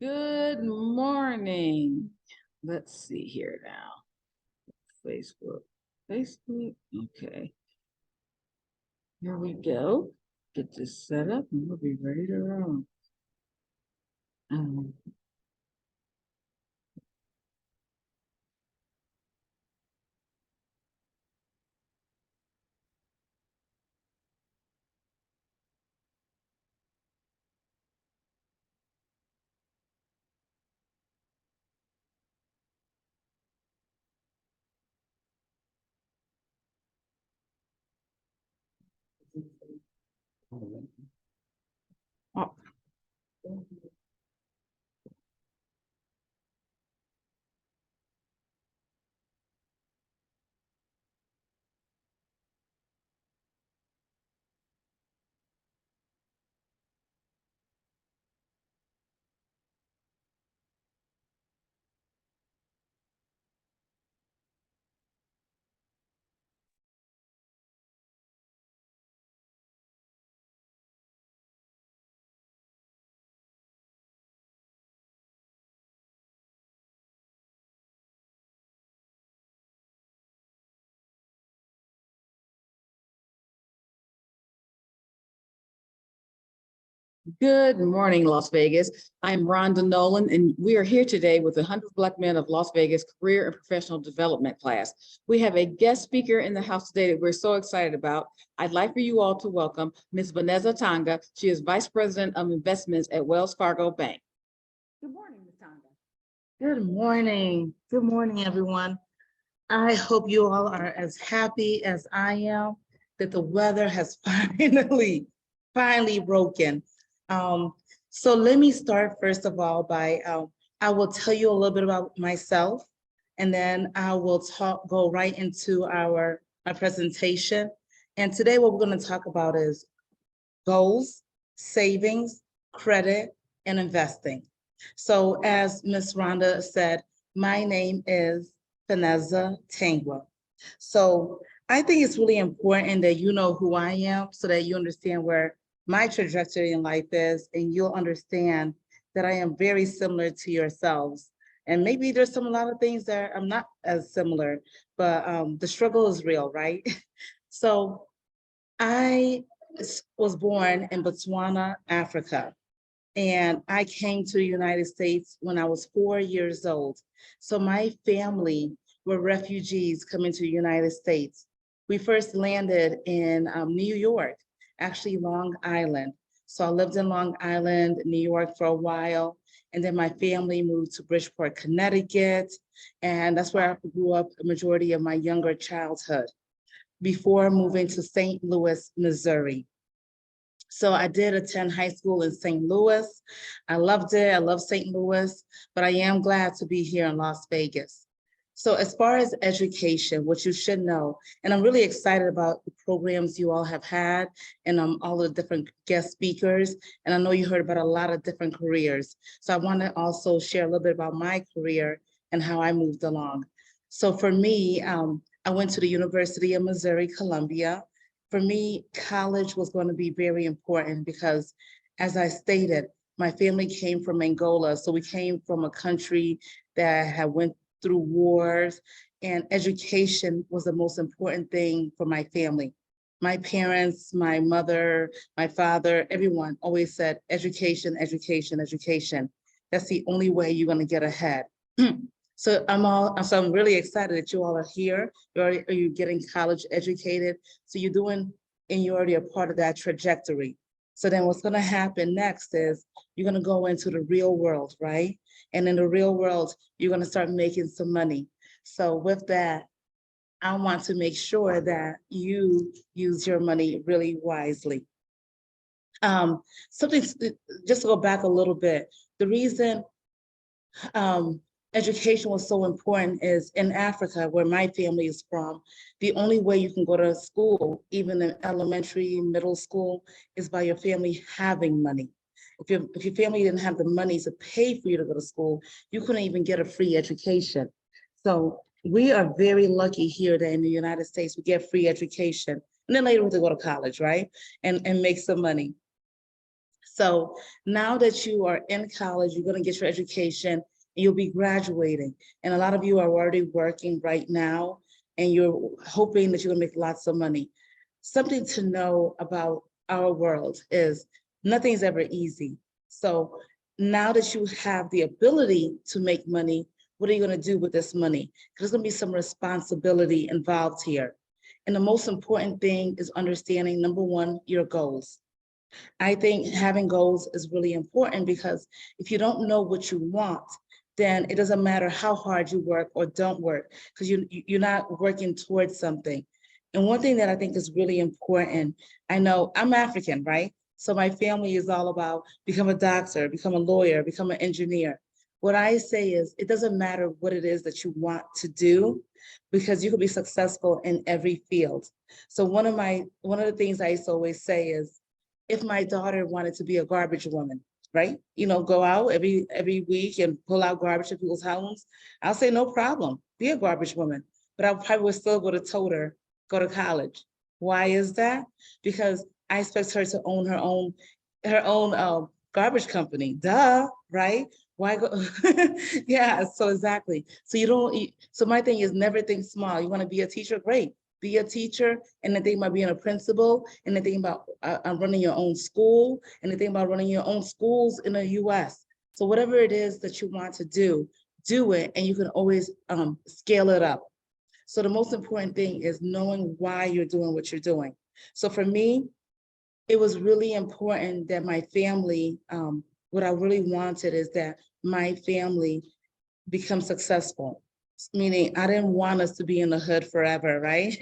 Good morning. Let's see here now. Facebook. Facebook. Okay. Here we go. Get this set up and we'll be ready to roll. Um, oh, Good morning, Las Vegas. I'm Rhonda Nolan, and we are here today with the 100 Black Men of Las Vegas Career and Professional Development class. We have a guest speaker in the house today that we're so excited about. I'd like for you all to welcome Ms. Vanessa Tonga. She is Vice President of Investments at Wells Fargo Bank. Good morning, Ms. Tonga. Good morning. Good morning, everyone. I hope you all are as happy as I am that the weather has finally broken. So let me start first of all by, I will tell you a little bit about myself, and then I will go right into my presentation. And today what we're going to talk about is goals, savings, credit, and investing. So as Ms. Rhonda said, my name is Vanessa Tangwa. So I think it's really important that you know who I am so that you understand where my trajectory in life is, and you'll understand that I am very similar to yourselves. And maybe there's a lot of things that I'm not as similar, but the struggle is real, right? So I was born in Botswana, Africa. And I came to the United States when I was 4 years old. So my family were refugees coming to the United States. We first landed in New York, actually Long Island. So I lived in Long Island, New York for a while. And then my family moved to Bridgeport, Connecticut. And that's where I grew up a majority of my younger childhood before moving to St. Louis, Missouri. So I did attend high school in St. Louis. I loved it. I love St. Louis, but I am glad to be here in Las Vegas. So as far as education, what you should know, and I'm really excited about the programs you all have had and all the different guest speakers. And I know you heard about a lot of different careers. So I want to also share a little bit about my career and how I moved along. So for me, I went to the University of Missouri, Columbia. For me, college was going to be very important because, as I stated, my family came from Angola. So we came from a country that had went through wars, and education was the most important thing for my family. My parents, my mother, my father, everyone always said, education, education, education. That's the only way you're going to get ahead. So I'm really excited that you all are here. You're getting college educated. So you're already a part of that trajectory. So then what's gonna happen next is you're gonna go into the real world, right? And in the real world, you're gonna start making some money. So with that, I want to make sure that you use your money really wisely. Something, just to go back a little bit, the reason education was so important is in Africa, where my family is from, the only way you can go to school, even in elementary, middle school, is by your family having money. If your family didn't have the money to pay for you to go to school, you couldn't even get a free education. So we are very lucky here that in the United States, we get free education. And then later we have to go to college, right? And make some money. So now that you are in college, you're going to get your education and you'll be graduating. And a lot of you are already working right now and you're hoping that you're going to make lots of money. Something to know about our world is nothing's ever easy. So now that you have the ability to make money, what are you going to do with this money? Because there's going to be some responsibility involved here. And the most important thing is understanding, number one, your goals. I think having goals is really important because if you don't know what you want, then it doesn't matter how hard you work or don't work because you're not working towards something. And one thing that I think is really important, I know I'm African, right? So my family is all about become a doctor, become a lawyer, become an engineer. What I say is it doesn't matter what it is that you want to do because you can be successful in every field. So one of the things I used to always say is if my daughter wanted to be a garbage woman, right? You know, go out every week and pull out garbage in people's homes. I'll say, no problem, be a garbage woman. But I probably would still go to Toter, go to college. Why is that? Because I expect her to own her own garbage company. Duh, right? Why go? Yeah, so exactly. So so my thing is never think small. You want to be a teacher? Great. Be a teacher, and then think about being a principal, and then think about running your own school, and then think about running your own schools in the US. So whatever it is that you want to do it, and you can always scale it up. So the most important thing is knowing why you're doing what you're doing. So for me, it was really important that my family, what I really wanted is that my family become successful. Meaning I didn't want us to be in the hood forever, right?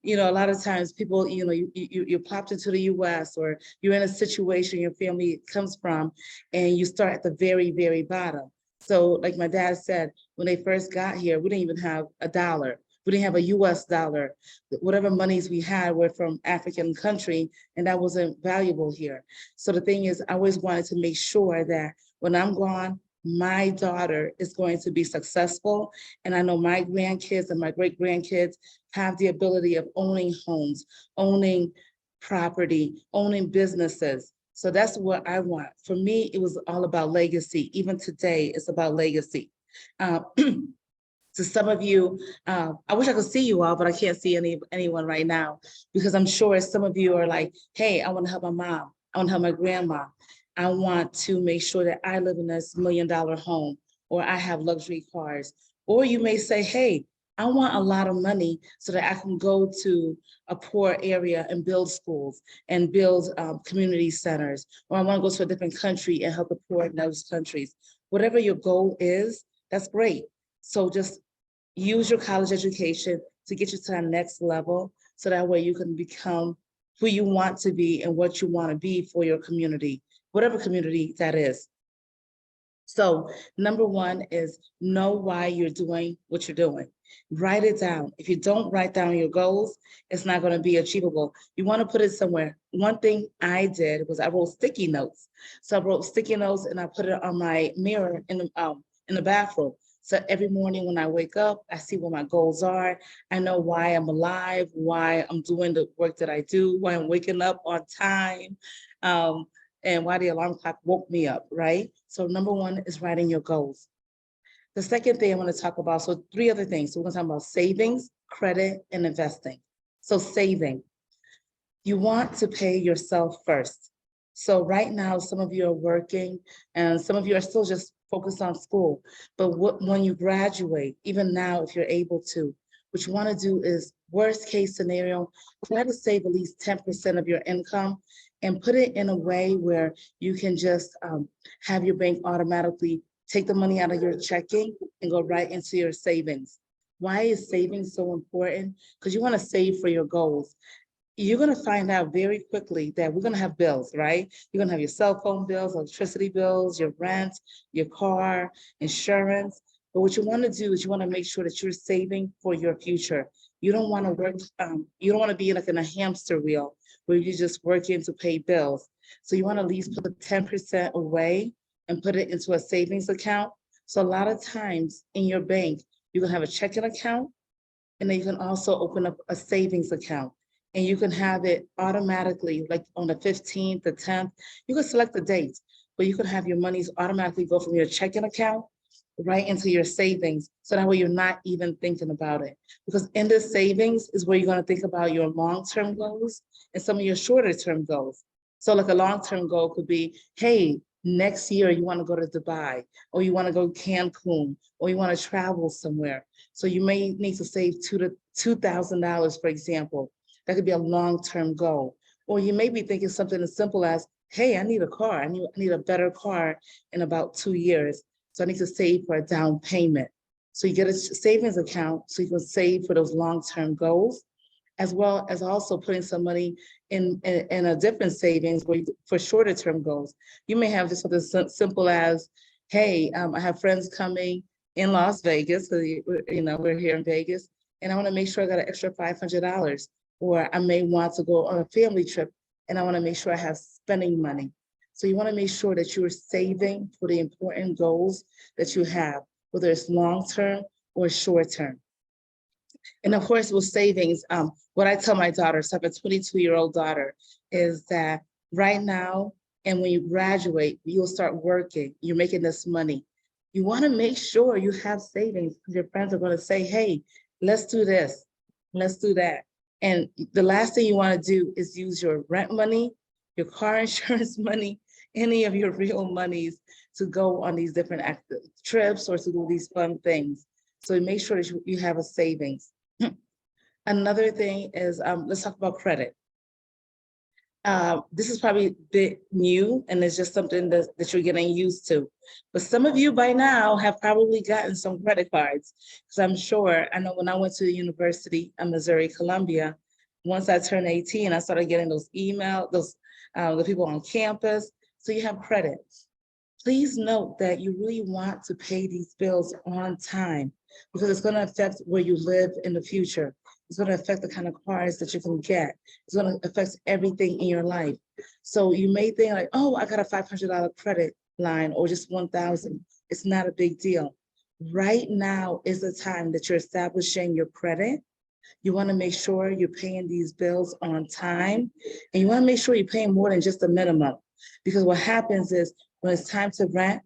You know, a lot of times people, you know, you popped into the US or you're in a situation your family comes from and you start at the very, very bottom. So like my dad said, when they first got here, we didn't even have a dollar. We didn't have a US dollar. Whatever monies we had were from African country and that wasn't valuable here. So the thing is, I always wanted to make sure that when I'm gone, my daughter is going to be successful. And I know my grandkids and my great grandkids have the ability of owning homes, owning property, owning businesses. So that's what I want. For me, it was all about legacy. Even today, it's about legacy. To some of you, I wish I could see you all, but I can't see anyone right now because I'm sure some of you are like, hey, I want to help my mom. I want to help my grandma. I want to make sure that I live in this $1 million home or I have luxury cars. Or you may say, hey, I want a lot of money so that I can go to a poor area and build schools and build community centers. Or I want to go to a different country and help the poor in those countries. Whatever your goal is, that's great. So just use your college education to get you to that next level so that way you can become who you want to be and what you want to be for your community, whatever community that is. So number one is know why you're doing what you're doing. Write it down. If you don't write down your goals, it's not going to be achievable. You want to put it somewhere. One thing I did was I wrote sticky notes. So I wrote sticky notes and I put it on my mirror in the bathroom. So every morning when I wake up, I see what my goals are. I know why I'm alive, why I'm doing the work that I do, why I'm waking up on time, and why the alarm clock woke me up, right? So number one is writing your goals. The second thing I want to talk about, so 3 other things. So we're going to talk about savings, credit, and investing. So saving, you want to pay yourself first. So right now, some of you are working and some of you are still just focused on school. But when you graduate, even now, if you're able to, what you want to do is worst case scenario, try to save at least 10% of your income and put it in a way where you can just have your bank automatically take the money out of your checking and go right into your savings. Why is saving so important? Because you want to save for your goals. You're going to find out very quickly that we're going to have bills, right? You're going to have your cell phone bills, electricity bills, your rent, your car, insurance. But what you want to do is you want to make sure that you're saving for your future. You don't want to work, you don't want to be like in a hamster wheel where you're just working to pay bills. So you want to at least put the 10% away and put it into a savings account. So a lot of times in your bank, you can have a checking account, and then you can also open up a savings account. and you can have it automatically, like on the 15th, the 10th. You can select the date, but you can have your monies automatically go from your checking account right into your savings. So that way you're not even thinking about it. Because in the savings is where you're going to think about your long-term goals and some of your shorter-term goals. So like a long-term goal could be, hey, next year you want to go to Dubai, or you want to go Cancun, or you want to travel somewhere. So you may need to save $2,000, for example. That could be a long-term goal. Or you may be thinking something as simple as, hey, I need a car. I need a better car in about 2 years. So I need to save for a down payment. So you get a savings account so you can save for those long-term goals, as well as also putting some money in a different savings for shorter term goals. You may have just something simple as, hey, I have friends coming in Las Vegas, so we're here in Vegas, and I want to make sure I got an extra $500. Or I may want to go on a family trip and I want to make sure I have spending money. So you want to make sure that you're saving for the important goals that you have, whether it's long-term or short-term. And of course, with savings, what I tell my daughters, I have a 22-year-old daughter, is that right now, and when you graduate, you'll start working, you're making this money. You want to make sure you have savings because your friends are going to say, hey, let's do this, let's do that. And the last thing you want to do is use your rent money, your car insurance money, any of your real monies to go on these different trips or to do these fun things. So make sure that you have a savings. Another thing is, let's talk about credit. This is probably a bit new and it's just something that you're getting used to. But some of you by now have probably gotten some credit cards. Because I'm sure, I know when I went to the University of Missouri, Columbia, once I turned 18, I started getting those emails, the people on campus. So you have credit. Please note that you really want to pay these bills on time because it's going to affect where you live in the future. It's going to affect the kind of cars that you can get. It's going to affect everything in your life. So you may think like, oh, I got a $500 credit line or just 1,000. It's not a big deal. Right now is the time that you're establishing your credit. You want to make sure you're paying these bills on time, and you want to make sure you're paying more than just the minimum. Because what happens is when it's time to rent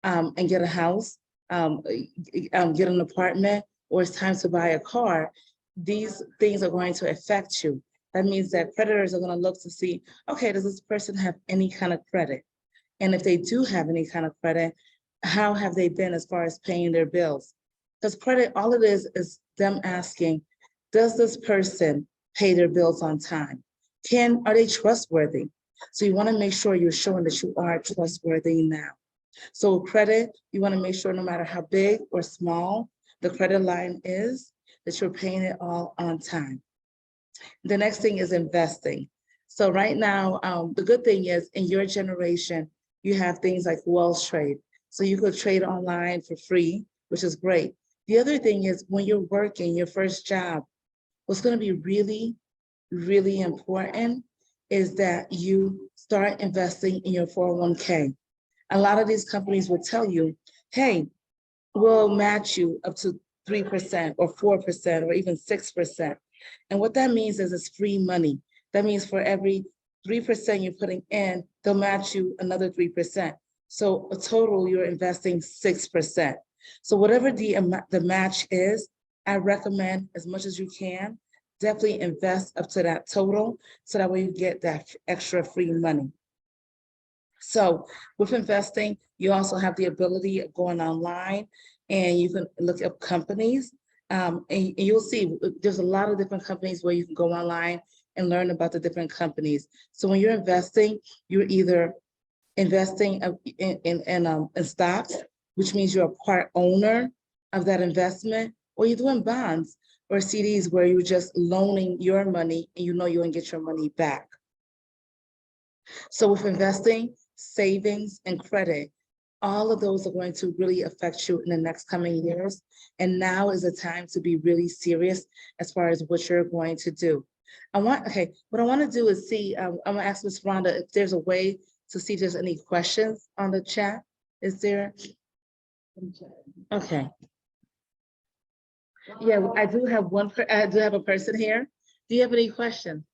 and get a house, get an apartment, or it's time to buy a car, these things are going to affect you. That means that creditors are going to look to see, okay, does this person have any kind of credit? And if they do have any kind of credit, how have they been as far as paying their bills? Because credit, all it is them asking, does this person pay their bills on time? Are they trustworthy? So you want to make sure you're showing that you are trustworthy now. So credit, you want to make sure no matter how big or small the credit line is, that you're paying it all on time. The next thing is investing. So right now, the good thing is in your generation, you have things like Wells Trade. So you could trade online for free, which is great. The other thing is when you're working your first job, what's going to be really, really important is that you start investing in your 401k. A lot of these companies will tell you, hey, we'll match you up to 3% or 4% or even 6%. And what that means is it's free money. That means for every 3% you're putting in, they'll match you another 3%. So a total, you're investing 6%. So whatever the match is, I recommend as much as you can, definitely invest up to that total so that way you get that extra free money. So with investing, you also have the ability of going online and you can look up companies and you'll see there's a lot of different companies where you can go online and learn about the different companies. So when you're investing, you're either investing in stocks, which means you're a part owner of that investment, or you're doing bonds or CDs where you're just loaning your money and you know you're gonna get your money back. So with investing, savings, and credit, all of those are going to really affect you in the next coming years. And now is the time to be really serious as far as what you're going to do. What I want to do is see, I'm gonna ask Ms. Rhonda if there's a way to see if there's any questions on the chat. Is there? Okay. Yeah, I do have a person here. Do you have any questions?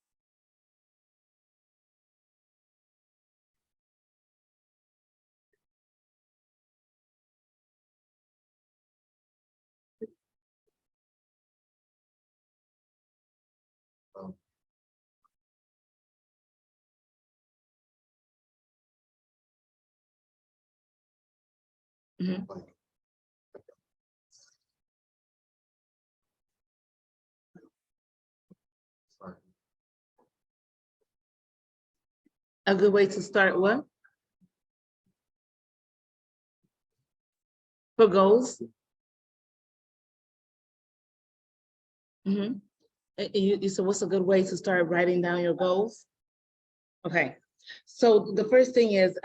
Mhm. A good way to start what? For goals? Mhm. You said, what's a good way to start writing down your goals? Okay, so the first thing is,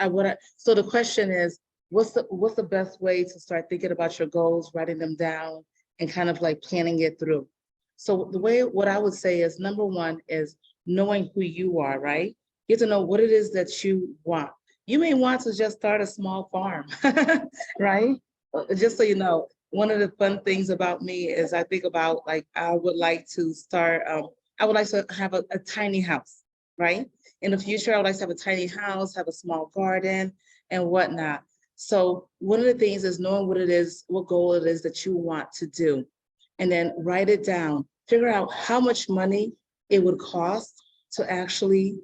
so the question is, what's the best way to start thinking about your goals, writing them down, and kind of like planning it through? So what I would say is, number one is knowing who you are, right? Get to know what it is that you want. You may want to just start a small farm, right? Just so you know, one of the fun things about me is I think about like, I would like to start, I would like to have a tiny house, right? In the future, I would like to have a tiny house, have a small garden and whatnot. So one of the things is knowing what it is, what goal it is that you want to do. And then write it down, figure out how much money it would cost to actually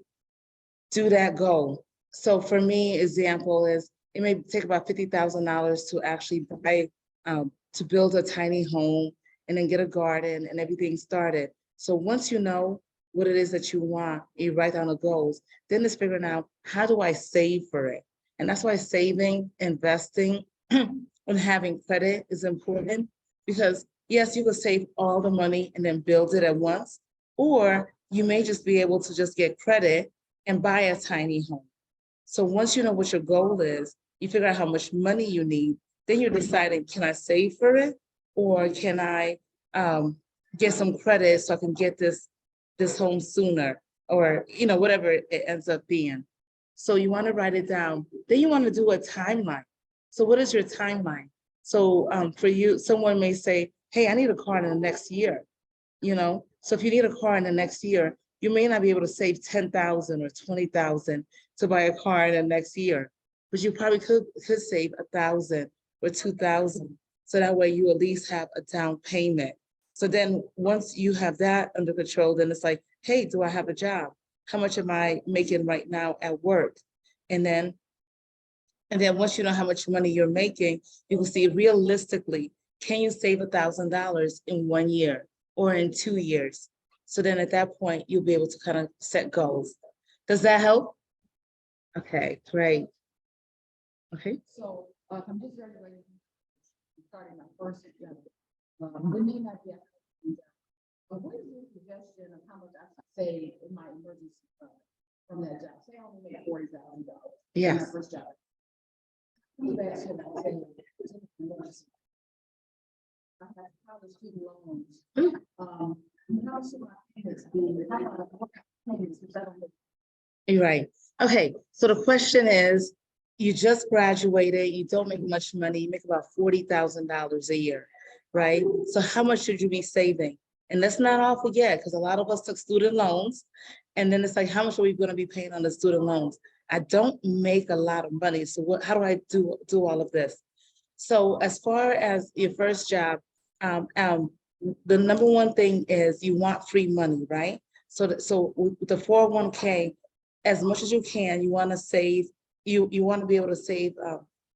do that goal. So for me, example is, it may take about $50,000 to actually buy, to build a tiny home and then get a garden and everything started. So once you know what it is that you want, you write down the goals, then it's figuring out, how do I save for it? And that's why saving, investing, and having credit is important, because yes, you could save all the money and then build it at once, or you may just be able to just get credit and buy a tiny home. So once you know what your goal is, you figure out how much money you need, then you're deciding, can I save for it? Or can I get some credit so I can get this home sooner? Or, whatever it ends up being. So you want to write it down. Then you want to do a timeline. So what is your timeline? So for you, someone may say, hey, I need a car in the next year. So if you need a car in the next year, you may not be able to save 10,000 or 20,000 to buy a car in the next year, but you probably could save 1,000 or 2,000. So that way you at least have a down payment. So then once you have that under control, then it's like, hey, do I have a job? How much am I making right now at work? And then once you know how much money you're making, you can see realistically, can you save $1,000 in 1 year or in 2 years? So then at that point, you'll be able to kind of set goals. Does that help? Okay, great. Okay. So, I'm just graduating, starting my first job. It may not be, but what is your suggestion of how much I can save in my emergency fund from that job? Say I only make $40,000. Yes. My first job. How much should I save in emergency? I have college student loans. How should my payments be? How about what kind of payments? Because I don't know. You're right. Okay, so the question is, you just graduated, you don't make much money, you make about $40,000 a year, right? So how much should you be saving? And let's not all forget, because a lot of us took student loans, and then it's like, how much are we going to be paying on the student loans? I don't make a lot of money, so how do I do all of this? So as far as your first job, the number one thing is you want free money, right? So with the 401k, as much as you can, you want to save, you want to be able to save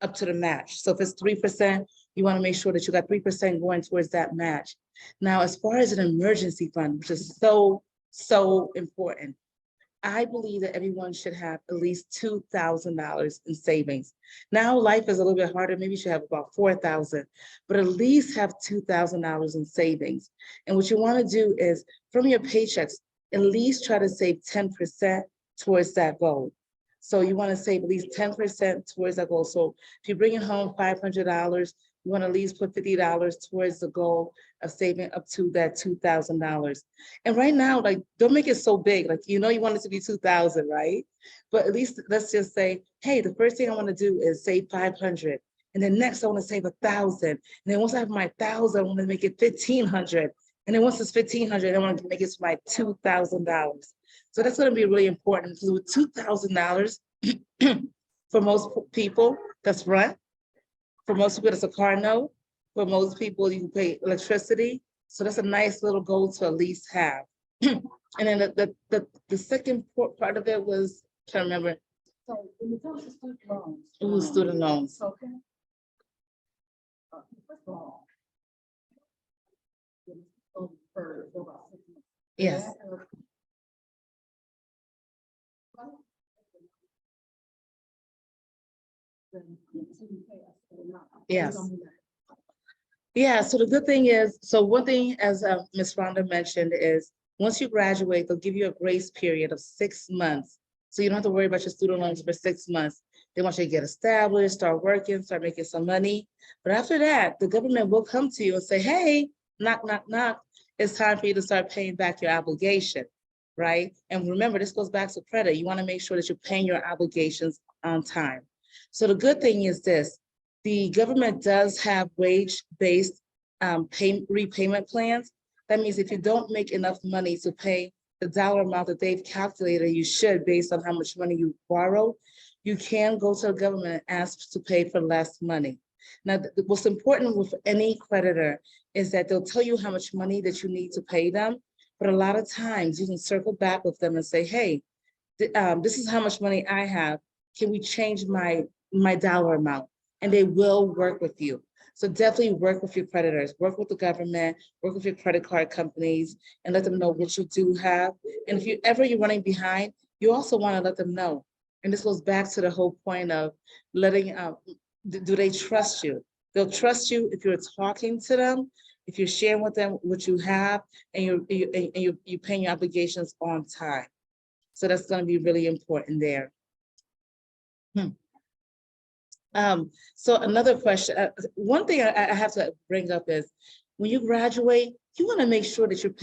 up to the match. So if it's 3%, you want to make sure that you got 3% going towards that match. Now, as far as an emergency fund, which is so important, I believe that everyone should have at least $2,000 in savings. Now life is a little bit harder. Maybe you should have about 4,000, but at least have $2,000 in savings. And what you want to do is, from your paychecks, at least try to save 10% towards that goal. So you want to save at least 10% towards that goal. So if you're bringing home $500, you want to at least put $50 towards the goal of saving up to that $2,000. And right now, like, don't make it so big. Like, you want it to be 2,000, right? But at least let's just say, hey, the first thing I want to do is save 500. And then next I want to save 1,000. And then once I have my 1,000, I want to make it 1,500. And then once it's $1,500, they want to make it to like $2,000. So that's going to be really important because with $2,000 for most people, that's rent. For most people, that's a car note. For most people, you can pay electricity. So that's a nice little goal to at least have. And then the second part of it was, trying to remember. So when it comes to student loans. Ooh, student loans. Okay. First of all. For about 6 months. Yes. Yes. Yeah, so the good thing is, so one thing, as Ms. Rhonda mentioned, is once you graduate, they'll give you a grace period of 6 months. So you don't have to worry about your student loans for 6 months. They want you to get established, start working, start making some money. But after that, the government will come to you and say, hey, knock, knock, knock. It's time for you to start paying back your obligation, right? And remember, this goes back to credit. You want to make sure that you're paying your obligations on time. So the good thing is this, the government does have wage-based repayment plans. That means if you don't make enough money to pay the dollar amount that they've calculated you should based on how much money you borrow, you can go to the government and ask to pay for less money. Now, what's important with any creditor is that they'll tell you how much money that you need to pay them, but a lot of times you can circle back with them and say, hey, this is how much money I have. Can we change my dollar amount? And they will work with you. So definitely work with your creditors, work with the government, work with your credit card companies, and let them know what you do have. And if you're running behind, you also want to let them know. And this goes back to the whole point of letting, do they trust you? They'll trust you if you're talking to them, if you're sharing with them what you have, and you're paying your obligations on time. So that's going to be really important there. So another question, one thing I have to bring up is when you graduate, you want to make sure that you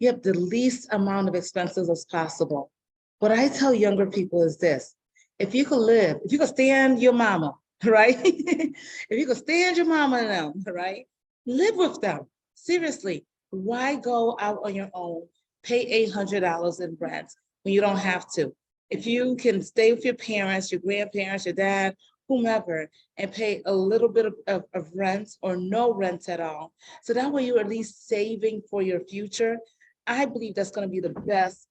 have the least amount of expenses as possible. What I tell younger people is this, if you could stand your mama, right? If you could stand your mama and them, right? Live with them. Seriously, why go out on your own, pay $800 in rent when you don't have to? If you can stay with your parents, your grandparents, your dad, whomever, and pay a little bit of rent or no rent at all. So that way you're at least saving for your future. I believe that's going to be the best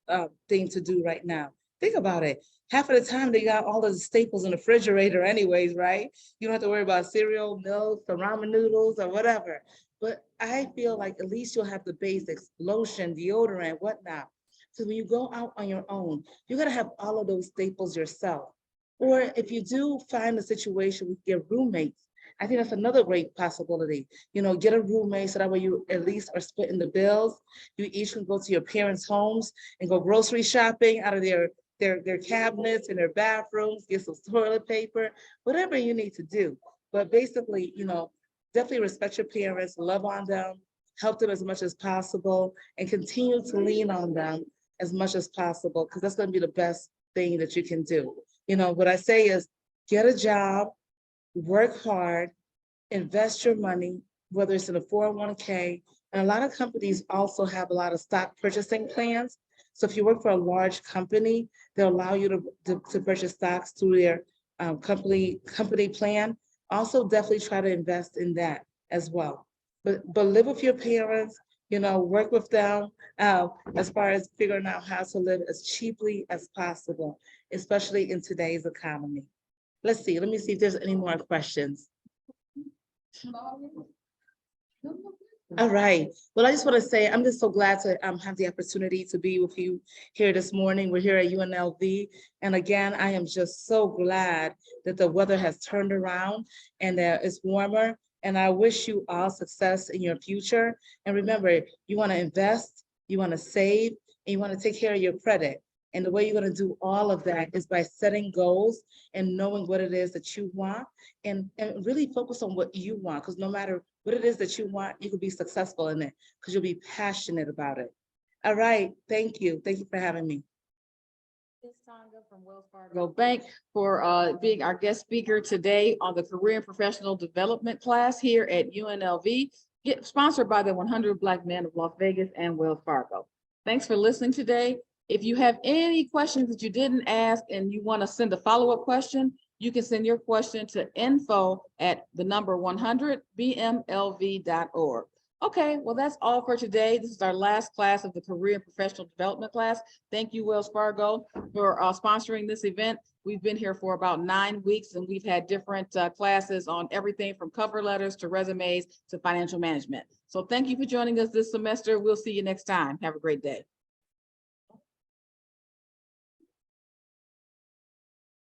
thing to do right now. Think about it. Half of the time they got all of the staples in the refrigerator anyways, right? You don't have to worry about cereal, milk, the ramen noodles or whatever. But I feel like at least you'll have the basics, lotion, deodorant, whatnot. So when you go out on your own, you got to have all of those staples yourself. Or if you do find a situation with your roommates, I think that's another great possibility. You know, get a roommate so that way you at least are splitting the bills. You each can go to your parents' homes and go grocery shopping out of their cabinets and their bathrooms, get some toilet paper, whatever you need to do. But basically, you know, definitely respect your parents, love on them, help them as much as possible, and continue to lean on them as much as possible, because that's going to be the best thing that you can do. You know, what I say is get a job, work hard, invest your money, whether it's in a 401k. And a lot of companies also have a lot of stock purchasing plans. So if you work for a large company, they'll allow you to purchase stocks through their company plan. Also, definitely try to invest in that as well. But live with your parents, you know, work with them as far as figuring out how to live as cheaply as possible, especially in today's economy. Let's see, let me see if there's any more questions. All right. Well, I just want to say, I'm just so glad to have the opportunity to be with you here this morning. We're here at UNLV. And again, I am just so glad that the weather has turned around and that it's warmer. And I wish you all success in your future. And remember, you want to invest, you want to save, and you want to take care of your credit. And the way you're going to do all of that is by setting goals and knowing what it is that you want, and really focus on what you want, because no matter what it is that you want, you can be successful in it because you'll be passionate about it. All right. Thank you. Thank you for having me. Tonga from Wells Fargo Bank for being our guest speaker today on the Career and Professional Development class here at UNLV. sponsored by the 100 Black Men of Las Vegas and Wells Fargo. Thanks for listening today. If you have any questions that you didn't ask and you want to send a follow-up question, you can send your question to info@100bmlv.org. Okay, well, that's all for today. This is our last class of the Career and Professional Development class. Thank you, Wells Fargo, for sponsoring this event. We've been here for about 9 weeks and we've had different classes on everything from cover letters to resumes to financial management. So thank you for joining us this semester. We'll see you next time. Have a great day.